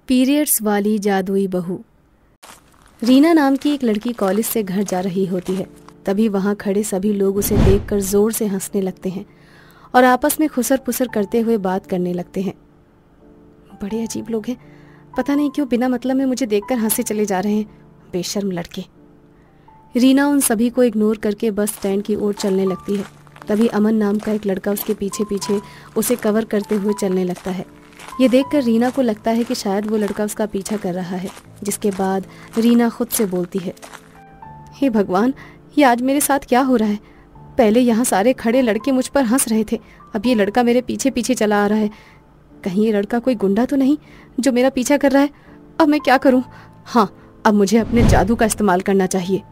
Periods वाली जादुई बहू। रीना नाम की एक लड़की कॉलेज से घर जा रही होती है। तभी वहाँ खड़े सभी लोग उसे देखकर जोर से हंसने लगते हैं और आपस में खुसर पुसर करते हुए बात करने लगते हैं। बड़े अजीब लोग हैं, पता नहीं क्यों बिना मतलब में मुझे देखकर हंसे चले जा रहे हैं, बेशर्म लड़के। रीना उन सभी को इग्नोर करके बस स्टैंड की ओर चलने लगती है। तभी अमन नाम का एक लड़का उसके पीछे पीछे उसे कवर करते हुए चलने लगता है। ये देखकर रीना को लगता है कि शायद वो लड़का उसका पीछा कर रहा है, जिसके बाद रीना खुद से बोलती है, हे भगवान, ये आज मेरे साथ क्या हो रहा है? पहले यहाँ सारे खड़े लड़के मुझ पर हंस रहे थे, अब ये लड़का मेरे पीछे पीछे चला आ रहा है। कहीं ये लड़का कोई गुंडा तो नहीं जो मेरा पीछा कर रहा है? अब मैं क्या करूँ? हाँ, अब मुझे अपने जादू का इस्तेमाल करना चाहिए।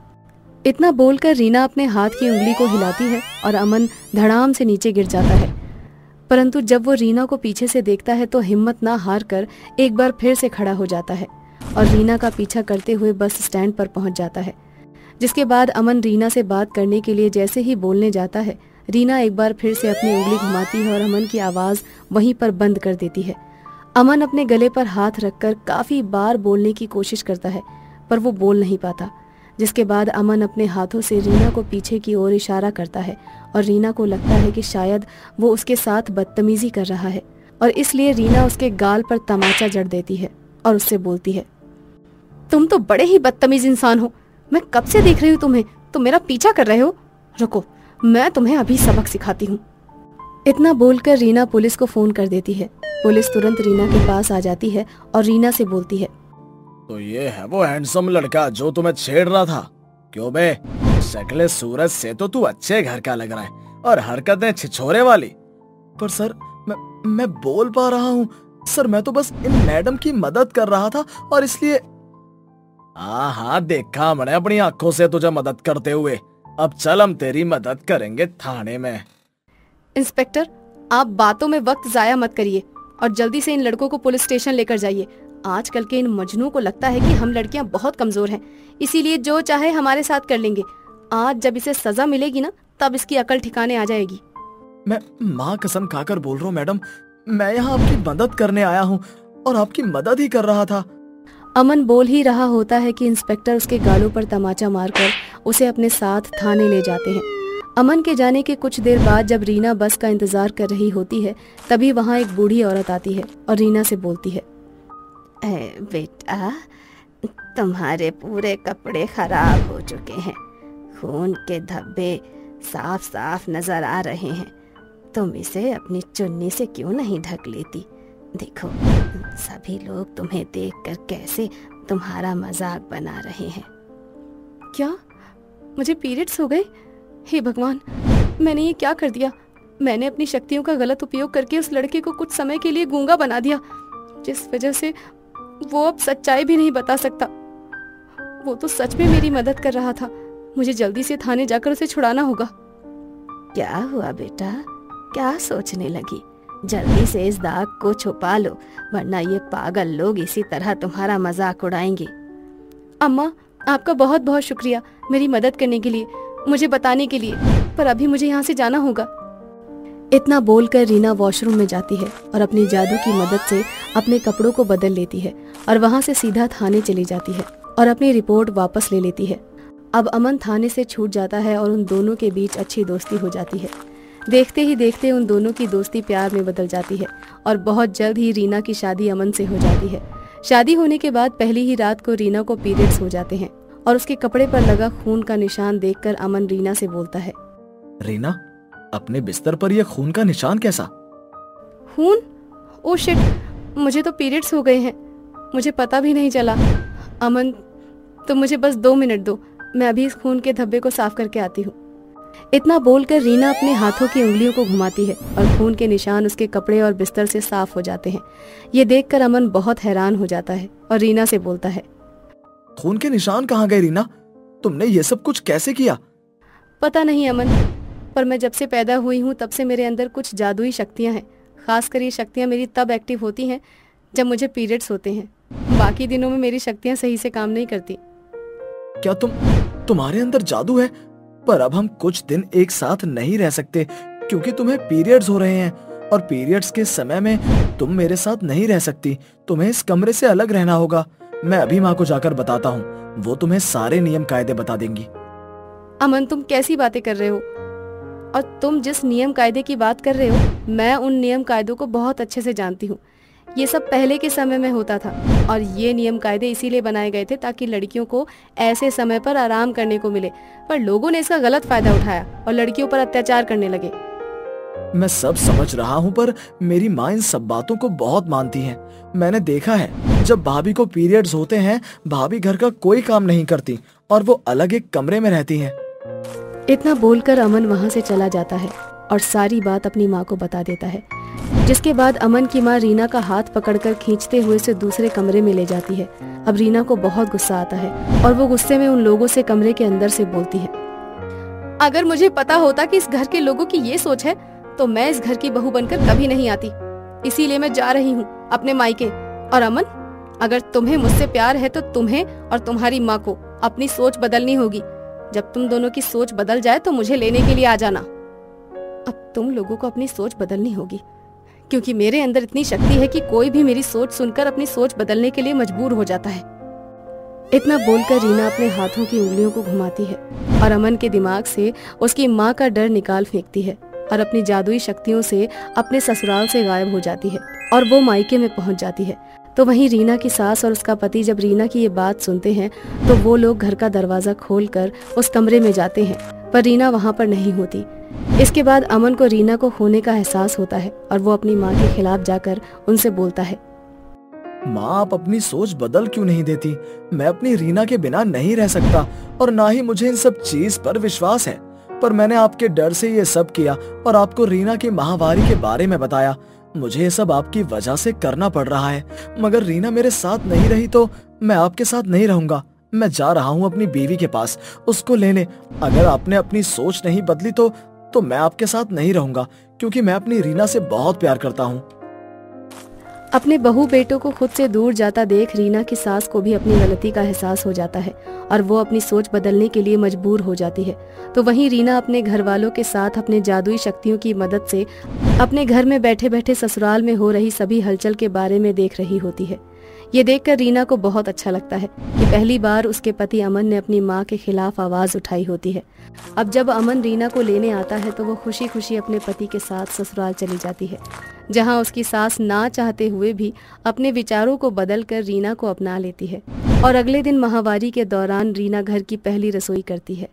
इतना बोलकर रीना अपने हाथ की उंगली को हिलाती है और अमन धड़ाम से नीचे गिर जाता है। परंतु जब वो रीना को पीछे से देखता है तो हिम्मत ना हार कर एक बार फिर से खड़ा हो जाता है और रीना का पीछा करते हुए बस स्टैंड पर पहुंच जाता है। जिसके बाद अमन रीना से बात करने के लिए जैसे ही बोलने जाता है, रीना एक बार फिर से अपनी उंगली घुमाती है और अमन की आवाज वहीं पर बंद कर देती है। अमन अपने गले पर हाथ रखकर काफी बार बोलने की कोशिश करता है, पर वो बोल नहीं पाता। जिसके बाद अमन अपने हाथों से रीना को पीछे की ओर इशारा करता है और रीना को लगता है कि शायद वो उसके साथ बदतमीजी कर रहा है और इसलिए रीना उसके गाल पर तमाचा जड़ देती है और उससे बोलती है, तुम तो बड़े ही बदतमीज इंसान हो, मैं कब से देख रही हूँ तुम्हें, तुम मेरा पीछा कर रहे हो, रुको मैं तुम्हें अभी सबक सिखाती हूँ। इतना बोलकर रीना पुलिस को फोन कर देती है। पुलिस तुरंत रीना के पास आ जाती है और रीना से बोलती है, तो ये है वो हैंडसम लड़का जो तुम्हें छेड़ रहा था? क्यों बे, शक्ल सूरत से तो तू अच्छे घर का लग रहा है और हरकतें छिछोरे वाली। पर सर, मैं बोल पा रहा हूँ सर, मैं तो बस इन मैडम की मदद कर रहा था और इसलिए। हाँ, देखा मैंने अपनी आंखों से तुझे मदद करते हुए। अब चल, हम तेरी मदद करेंगे थाने में। इंस्पेक्टर, आप बातों में वक्त जाया मत करिए और जल्दी से इन लड़कों को पुलिस स्टेशन लेकर जाइए। आजकल के इन मजनू को लगता है कि हम लड़कियां बहुत कमजोर हैं, इसीलिए जो चाहे हमारे साथ कर लेंगे। आज जब इसे सजा मिलेगी ना, तब इसकी अकल ठिकाने आ जाएगी। मैं माँ कसम खाकर बोल रहा हूँ मैडम, मैं यहाँ आपकी मदद करने आया हूँ और आपकी मदद ही कर रहा था। अमन बोल ही रहा होता है कि इंस्पेक्टर उसके गालों पर तमाचा मारकर उसे अपने साथ थाने ले जाते हैं। अमन के जाने के कुछ देर बाद जब रीना बस का इंतजार कर रही होती है, तभी वहाँ एक बूढ़ी औरत आती है और रीना से बोलती है, बेटा, तुम्हारे पूरे कपड़े खराब हो चुके हैं, खून के धब्बे साफ साफ नजर आ रहे हैं, तुम इसे अपनी चुन्नी से क्यों नहीं ढक लेती? देखो, सभी लोग तुम्हें देखकर कैसे तुम्हारा मजाक बना रहे हैं। क्या मुझे पीरियड्स हो गए? हे भगवान, मैंने ये क्या कर दिया? मैंने अपनी शक्तियों का गलत उपयोग करके उस लड़के को कुछ समय के लिए गूंगा बना दिया, जिस वजह से वो अब सच्चाई भी नहीं बता सकता। वो तो सच में मेरी मदद कर रहा था, मुझे जल्दी से थाने जाकर उसे छुड़ाना होगा। क्या हुआ बेटा, क्या सोचने लगी? जल्दी से इस दाग को छुपा लो, वरना ये पागल लोग इसी तरह तुम्हारा मजाक उड़ाएंगे। अम्मा, आपका बहुत बहुत शुक्रिया मेरी मदद करने के लिए, मुझे बताने के लिए, पर अभी मुझे यहाँ से जाना होगा। इतना बोलकर रीना वॉशरूम में जाती है और अपनी जादू की मदद से अपने कपड़ों को बदल लेती है और वहाँ से सीधा थाने चली जाती है और अपनी रिपोर्ट वापस ले लेती है। अब अमन थाने से छूट जाता है और उन दोनों के बीच अच्छी दोस्ती हो जाती है। देखते ही देखते उन दोनों की दोस्ती प्यार में बदल जाती है और बहुत जल्द ही रीना की शादी अमन से हो जाती है। शादी होने के बाद पहली ही रात को रीना को पीरियड्स हो जाते हैं और उसके कपड़े पर लगा खून का निशान देखकर अमन रीना से बोलता है, रीना, अपने बिस्तर पर यह खून का निशान कैसा? खून? ओ शिट, मुझे तो पीरियड्स हो गए हैं, मुझे पता भी नहीं चला। अमन, तुम मुझे बस 2 मिनट दो, मैं अभी इस खून के धब्बे को साफ करके आती हूँ। इतना बोलकर रीना अपने हाथों की उंगलियों को घुमाती है और खून के निशान उसके कपड़े और बिस्तर से साफ हो जाते हैं। ये देखकर अमन बहुत हैरान हो जाता है और रीना से बोलता है, खून के निशान कहाँ गए रीना? तुमने ये सब कुछ कैसे किया? पता नहीं अमन, पर मैं जब से पैदा हुई हूँ तब से मेरे अंदर कुछ जादुई शक्तियाँ हैं। खासकर ये शक्तियाँ मेरी तब एक्टिव होती हैं जब मुझे पीरियड्स होते हैं, बाकी दिनों में मेरी शक्तियाँ सही से काम नहीं करती। क्या तुम्हारे अंदर जादू है? पर अब हम कुछ दिन एक साथ नहीं रह सकते क्योंकि तुम्हें पीरियड्स हो रहे हैं और पीरियड्स के समय में तुम मेरे साथ नहीं रह सकती, तुम्हें इस कमरे से अलग रहना होगा। मैं अभी माँ को जाकर बताता हूँ, वो तुम्हें सारे नियम कायदे बता देंगी। अमन, तुम कैसी बातें कर रहे हो? और तुम जिस नियम कायदे की बात कर रहे हो, मैं उन नियम कायदों को बहुत अच्छे से जानती हूँ। ये सब पहले के समय में होता था और ये नियम कायदे इसीलिए बनाए गए थे ताकि लड़कियों को ऐसे समय पर आराम करने को मिले, पर लोगों ने इसका गलत फायदा उठाया और लड़कियों पर अत्याचार करने लगे। मैं सब समझ रहा हूँ, पर मेरी माँ इन सब बातों को बहुत मानती है। मैंने देखा है, जब भाभी को पीरियड्स होते हैं, भाभी घर का कोई काम नहीं करती और वो अलग एक कमरे में रहती हैं। इतना बोलकर अमन वहाँ से चला जाता है और सारी बात अपनी माँ को बता देता है, जिसके बाद अमन की माँ रीना का हाथ पकड़कर खींचते हुए उसे दूसरे कमरे में ले जाती है। अब रीना को बहुत गुस्सा आता है और वो गुस्से में उन लोगों से कमरे के अंदर से बोलती है, अगर मुझे पता होता कि इस घर के लोगों की ये सोच है तो मैं इस घर की बहू बनकर कभी नहीं आती। इसीलिए मैं जा रही हूँ अपने मायके। और अमन, अगर तुम्हें मुझसे प्यार है तो तुम्हें और तुम्हारी माँ को अपनी सोच बदलनी होगी। जब तुम दोनों की सोच बदल जाए तो मुझे लेने के लिए आ जाना। अब तुम लोगों को अपनी सोच बदलनी होगी, क्योंकि मेरे अंदर इतनी शक्ति है कि कोई भी मेरी सोच सुनकर अपनी सोच बदलने के लिए मजबूर हो जाता है। इतना बोलकर रीना अपने हाथों की उंगलियों को घुमाती है और अमन के दिमाग से उसकी माँ का डर निकाल फेंकती है और अपनी जादुई शक्तियों से अपने ससुराल से गायब हो जाती है और वो मायके में पहुंच जाती है। तो वहीं रीना की सास और उसका पति जब रीना की ये बात सुनते हैं तो वो लोग घर का दरवाजा खोलकर उस कमरे में जाते हैं, पर रीना वहां पर नहीं होती। इसके बाद अमन को रीना को खोने का एहसास होता है और वो अपनी माँ के खिलाफ जाकर उनसे बोलता है, माँ, आप अपनी सोच बदल क्यों नहीं देती? मैं अपनी रीना के बिना नहीं रह सकता और ना ही मुझे इन सब चीज पर विश्वास है, पर मैंने आपके डर से ये सब किया और आपको रीना की माहवारी के बारे में बताया। मुझे ये सब आपकी वजह से करना पड़ रहा है, मगर रीना मेरे साथ नहीं रही तो मैं आपके साथ नहीं रहूंगा। मैं जा रहा हूँ अपनी बीवी के पास, उसको लेने। अगर आपने अपनी सोच नहीं बदली तो मैं आपके साथ नहीं रहूंगा, क्योंकि मैं अपनी रीना से बहुत प्यार करता हूँ। अपने बहू बेटों को खुद से दूर जाता देख रीना की सास को भी अपनी गलती का एहसास हो जाता है और वो अपनी सोच बदलने के लिए मजबूर हो जाती है। तो वहीं रीना अपने घर वालों के साथ अपने जादुई शक्तियों की मदद से अपने घर में बैठे बैठे ससुराल में हो रही सभी हलचल के बारे में देख रही होती है। ये देखकर रीना को बहुत अच्छा लगता है कि पहली बार उसके पति अमन ने अपनी माँ के खिलाफ आवाज उठाई होती है। अब जब अमन रीना को लेने आता है तो वो खुशी खुशी अपने पति के साथ ससुराल चली जाती है, जहाँ उसकी सास ना चाहते हुए भी अपने विचारों को बदलकर रीना को अपना लेती है। और अगले दिन माहवारी के दौरान रीना घर की पहली रसोई करती है।